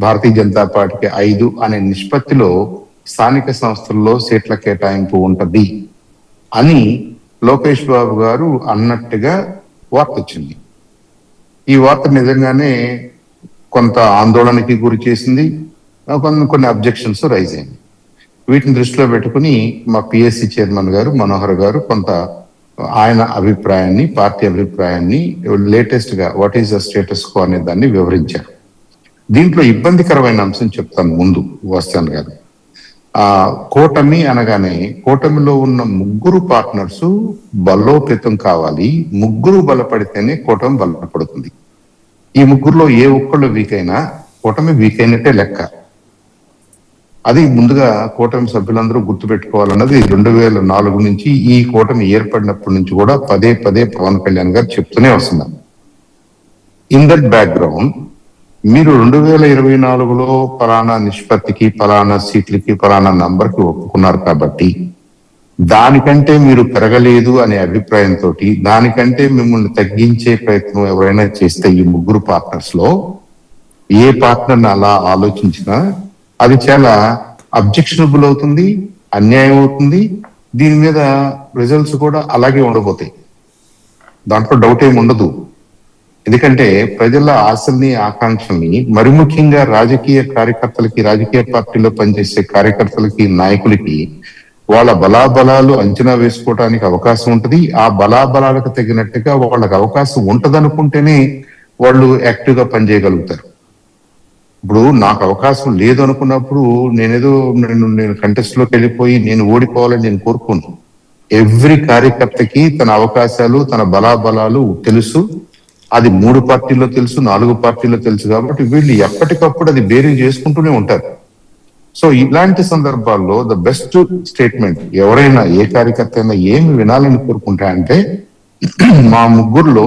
భారతీయ జనతా పార్టీకి 5 అనే నిష్పత్తిలో స్థానిక సంస్థల్లో సీట్ల కేటాయింపు ఉంటది అని లోకేష్ బాబు గారు అన్నట్టుగా వార్త వచ్చింది. ఈ వార్త నిజంగానే కొంత ఆందోళనకి గురి చేసింది, కొన్ని అబ్జెక్షన్స్ రైజ్ అయింది. వీటిని దృష్టిలో పెట్టుకుని మా పిఎస్సి చైర్మన్ గారు మనోహర్ గారు కొంత ఆయన అభిప్రాయాన్ని, పార్టీ అభిప్రాయాన్ని లేటెస్ట్ గా what is the status quo అనే దాన్ని వివరించారు. దీంట్లో ఇబ్బందికరమైన అంశం చెప్తాను ముందు వస్తాను గారు. కూటమి అనగానే కూటమిలో ఉన్న 3 పార్ట్నర్స్ బలోపేతం కావాలి. 3 బలపడితేనే కూటమి బలపడుతుంది. ఈ 3లో ఏ ఒక్కళ్ళు వీక్ అయినా కూటమి వీక్ అయినట్టే లెక్క. అది ముందుగా కూటమి సభ్యులందరూ గుర్తుపెట్టుకోవాలన్నది 2004 నుంచి ఈ కూటమి ఏర్పడినప్పటి నుంచి కూడా పదే పవన్ కళ్యాణ్ గారు చెప్తూనే వస్తున్నారు. ఇన్ దట్ బ్యాక్గ్రౌండ్ మీరు 2024లో ఫలానా నిష్పత్తికి, ఫలానా సీట్లకి, ఫలానా నంబర్కి ఒప్పుకున్నారు కాబట్టి దానికంటే మీరు పెరగలేదు అనే అభిప్రాయంతో, దానికంటే మిమ్మల్ని తగ్గించే ప్రయత్నం ఎవరైనా చేస్తే ఈ 3 పార్ట్నర్స్ లో ఏ పార్ట్నర్ని అలా ఆలోచించినా అది చాలా అబ్జెక్షనబుల్ అవుతుంది, అన్యాయం అవుతుంది. దీని మీద రిజల్ట్స్ కూడా అలాగే ఉండబోతాయి, దాంట్లో డౌట్ ఏమి ఉండదు. ఎందుకంటే ప్రజల ఆశల్ని, ఆకాంక్షల్ని, మరి ముఖ్యంగా రాజకీయ కార్యకర్తలకి, రాజకీయ పార్టీలో పనిచేసే కార్యకర్తలకి, నాయకులకి వాళ్ళ బలాబలాలు అంచనా వేసుకోవడానికి అవకాశం ఉంటుంది. ఆ బలాబలాలకు తగినట్టుగా వాళ్ళకి అవకాశం ఉంటదనుకుంటేనే వాళ్ళు యాక్టివ్ గా పనిచేయగలుగుతారు. ఇప్పుడు నాకు అవకాశం లేదు అనుకున్నప్పుడు నేను కంటెస్ట్ లోకి వెళ్ళిపోయి నేను ఓడిపోవాలని నేను కోరుకోను. ఎవ్రీ కార్యకర్తకి తన అవకాశాలు, తన బలాబలాలు తెలుసు. అది 3 పార్టీల్లో తెలుసు, 4 పార్టీల్లో తెలుసు. కాబట్టి వీళ్ళు ఎప్పటికప్పుడు అది బేరింగ్ చేసుకుంటూనే ఉంటారు. సో ఇలాంటి సందర్భాల్లో ద బెస్ట్ స్టేట్మెంట్ ఎవరైనా, ఏ కార్యకర్త అయినా ఏమి వినాలని కోరుకుంటా అంటే, మా 3లో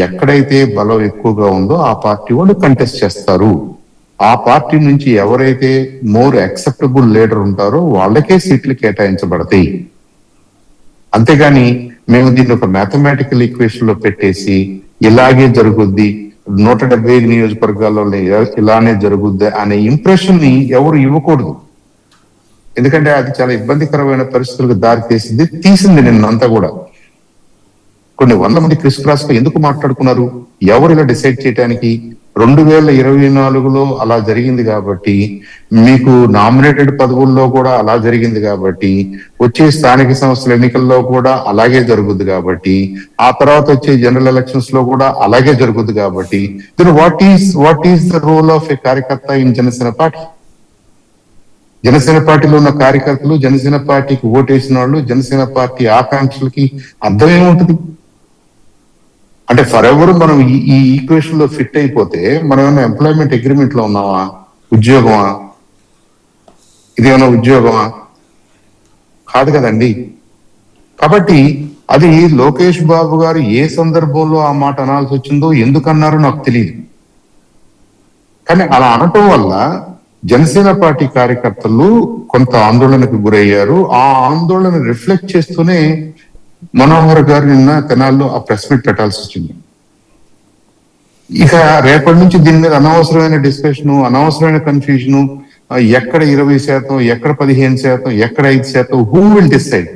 ఎక్కడైతే బలం ఎక్కువగా ఉందో ఆ పార్టీ వాళ్ళు కంటెస్ట్ చేస్తారు. ఆ పార్టీ నుంచి ఎవరైతే మోర్ యాక్సెప్టబుల్ లీడర్ ఉంటారో వాళ్ళకే సీట్లు కేటాయించబడతాయి. అంతేగాని మేము దీన్ని ఒక మ్యాథమెటికల్ ఈక్వేషన్ లో పెట్టేసి ఇలాగే జరుగుద్ది, 170 నియోజకవర్గాల్లో ఇలానే జరుగుద్ది అనే ఇంప్రెషన్ ని ఎవరు ఇవ్వకూడదు. ఎందుకంటే అది చాలా ఇబ్బందికరమైన పరిస్థితులకు దారి తీసింది నిన్నంతా కూడా. కొన్ని 100 మంది క్రిస్ క్రాస్ గా ఎందుకు మాట్లాడుకున్నారు? ఎవరు ఇలా డిసైడ్ చేయడానికి? 2024లో అలా జరిగింది కాబట్టి, మీకు నామినేటెడ్ పదవుల్లో కూడా అలా జరిగింది కాబట్టి, వచ్చే స్థానిక సంస్థల ఎన్నికల్లో కూడా అలాగే జరుగుద్ది కాబట్టి, ఆ తర్వాత వచ్చే జనరల్ ఎలక్షన్స్ లో కూడా అలాగే జరుగుద్ది కాబట్టి, then what is the role of a karyakarta in Janasena party? Janasena పార్టీలో ఉన్న కార్యకర్తలు, జనసేన పార్టీకి ఓటేసిన వాళ్ళు, జనసేన పార్టీ ఆకాంక్షలకి అర్థం ఏముంటుంది? అంటే ఫర్ ఎవర్ మనం ఈ ఈక్వేషన్ లో ఫిట్ అయిపోతే మనం ఏమైనా ఎంప్లాయ్మెంట్ అగ్రిమెంట్ లో ఉన్నామా? ఉద్యోగమా? ఇదేమైనా ఉద్యోగమా? కాదు కదండి. కాబట్టి అది లోకేష్ బాబు గారు ఏ సందర్భంలో ఆ మాట అనాల్సి వచ్చిందో, ఎందుకన్నారో నాకు తెలియదు. కానీ అలా అనటం వల్ల జనసేన పార్టీ కార్యకర్తలు కొంత ఆందోళనకు గురయ్యారు. ఆ ఆందోళన రిఫ్లెక్ట్ చేస్తూనే మనోహర్ గారు నిన్న తెనాల్లో ఆ ప్రెస్ మీట్ పెట్టాల్సి వచ్చింది. ఇక రేపటి నుంచి దీని మీద అనవసరమైన డిస్కషన్, అనవసరమైన కన్ఫ్యూజన్, ఎక్కడ 20%, ఎక్కడ 15%, ఎక్కడ 5%, హూ విల్ డిసైడ్?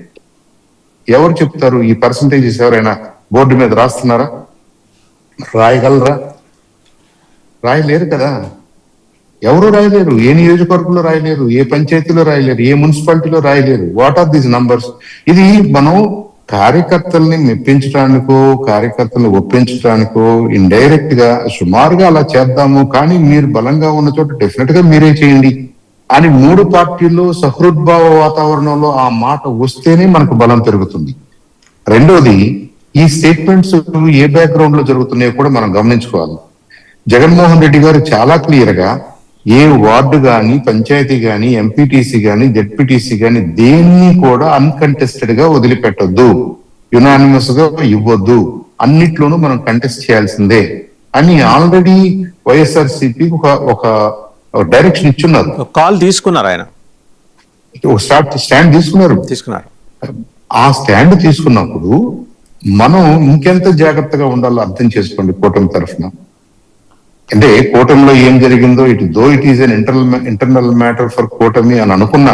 ఎవరు చెప్తారు? ఈ పర్సంటేజెస్ ఎవరైనా బోర్డు మీద రాస్తున్నారా? రాయగలరా? రాయలేరు కదా. ఎవరు రాయలేరు. ఏ నియోజకవర్గంలో రాయలేరు, ఏ పంచాయతీలో రాయలేరు, ఏ మున్సిపాలిటీలో రాయలేరు. What are these numbers? ఇది మనం కార్యకర్తల్ని మెప్పించడానికో, కార్యకర్తలను ఒప్పించడానికో ఇండైరెక్ట్ గా సుమారుగా అలా చేద్దాము, కానీ మీరు బలంగా ఉన్న చోట డెఫినెట్ గా మీరే చేయండి అని 3 పార్టీల్లో సహృద్భావ వాతావరణంలో ఆ మాట వస్తేనే మనకు బలం పెరుగుతుంది. రెండోది, ఈ స్టేట్మెంట్స్ ఏ బ్యాక్గ్రౌండ్ లో జరుగుతున్నాయో కూడా మనం గమనించుకోవాలి. జగన్మోహన్ రెడ్డి గారు చాలా క్లియర్ గా ఏ వార్డు గాని, పంచాయతీ గాని, ఎంపీటీసీ గాని, జెడ్పీటీసీ గాని దేన్ని కూడా అన్కంటెస్టెడ్ గా వదిలిపెట్టొద్దు, యునానిమస్ గా ఇవ్వద్దు, అన్నిట్లోనూ మనం కంటెస్ట్ చేయాల్సిందే అని ఆల్రెడీ వైఎస్ఆర్సీపీ ఒక డైరెక్షన్ ఇచ్చున్నారు. కాల్ తీసుకున్నారు, ఆయన స్టాండ్ తీసుకున్నారు. ఆ స్టాండ్ తీసుకున్నప్పుడు మనం ఇంకెంత జాగ్రత్తగా ఉండాలో అర్థం చేసుకోండి. కూటమి తరఫున అంటే కూటమిలో ఏం జరిగిందో it is an internal matter for కూటమి అని అనుకున్న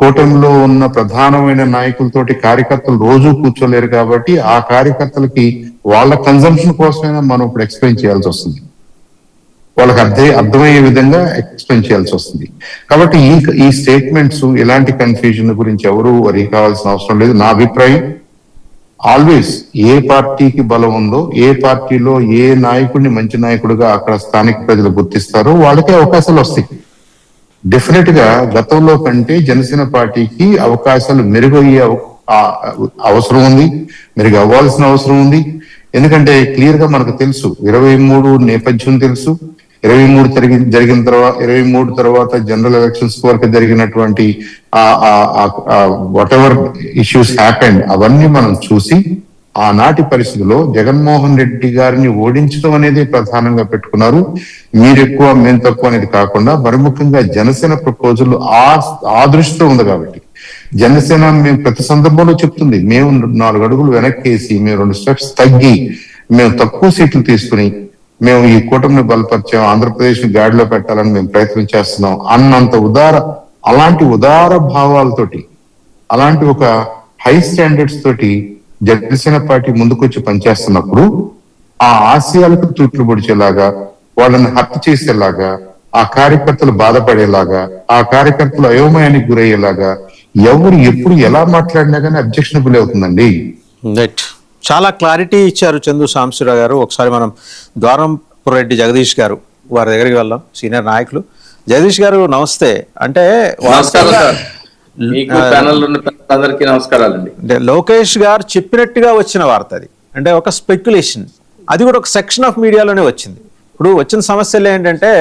కూటమిలో ఉన్న ప్రధానమైన నాయకులతోటి కార్యకర్తలు రోజు కూర్చోలేరు కాబట్టి ఆ కార్యకర్తలకి వాళ్ళ కన్జంప్షన్ కోసమైనా మనం ఇప్పుడు ఎక్స్ప్లెయిన్ చేయాల్సి వస్తుంది, వాళ్ళకి అర్థమయ్యే విధంగా ఎక్స్ప్లెయిన్ చేయాల్సి వస్తుంది. కాబట్టి ఈ స్టేట్మెంట్స్ ఇలాంటి కన్ఫ్యూజన్ గురించి ఎవరు వరి కావాల్సిన అవసరం లేదు. నా అభిప్రాయం ఆల్వేస్ ఏ పార్టీకి బలం ఉందో, ఏ పార్టీలో ఏ నాయకుడిని మంచి నాయకుడిగా అక్కడ స్థానిక ప్రజలు గుర్తిస్తారో వాళ్ళకే అవకాశాలు వస్తాయి. డెఫినెట్ గా గతంలో కంటే జనసేన పార్టీకి అవకాశాలు మెరుగయ్యే అవసరం ఉంది, మెరుగు అవ్వాల్సిన అవసరం ఉంది. ఎందుకంటే క్లియర్ గా మనకు తెలుసు 23 నేపథ్యం తెలుసు. 23 తర్వాత జనరల్ ఎలక్షన్స్ వరకు జరిగినటువంటి వాట్ ఎవర్ ఇష్యూస్ హ్యాపెండ్ అవన్నీ మనం చూసి ఆనాటి పరిస్థితిలో జగన్మోహన్ రెడ్డి గారిని ఓడించడం అనేది ప్రధానంగా పెట్టుకున్నారు. మీరు ఎక్కువ మేము తక్కువ అనేది కాకుండా మరి ముఖ్యంగా జనసేన ప్రపోజల్ ఆ దృష్టిలో ఉంది. కాబట్టి జనసేన మేము ప్రతి సందర్భంలో చెప్తుంది, మేము 4 అడుగులు వెనక్కేసి మేము 2 స్టెప్స్ తగ్గి మేము తక్కువ సీట్లు తీసుకుని మేము ఈ కూటమిని బలపరిచాం, ఆంధ్రప్రదేశ్ ని గాడిలో పెట్టాలని మేము ప్రయత్నం చేస్తున్నాం అన్నంత అలాంటి ఉదార భావాలతోటి, అలాంటి ఒక హై స్టాండర్డ్స్ తోటి జనసేన పార్టీ ముందుకొచ్చి పనిచేస్తున్నప్పుడు ఆ ఆశయాలకు తూట్లు పొడిచేలాగా, వాళ్ళని హత్య చేసేలాగా, ఆ కార్యకర్తలు బాధపడేలాగా, ఆ కార్యకర్తలు అయోమయానికి గురయ్యేలాగా ఎవరు ఎప్పుడు ఎలా మాట్లాడినా కానీ అబ్జెక్షనబుల్ అవుతుందండి. చాలా క్లారిటీ ఇచ్చారు చందు సాంబశివరావు గారు. ఒకసారి మనం ద్వారంపురెడ్డి జగదీష్ గారు వారి దగ్గరికి వెళ్దాం, సీనియర్ నాయకులు. జగదీష్ గారు నమస్తే. అంటే లోకేష్ గారు చెప్పినట్టుగా వచ్చిన వార్త అది, అంటే ఒక స్పెక్యులేషన్, అది కూడా ఒక సెక్షన్ ఆఫ్ మీడియాలోనే వచ్చింది. ఇప్పుడు వచ్చిన సమస్యలు ఏంటంటే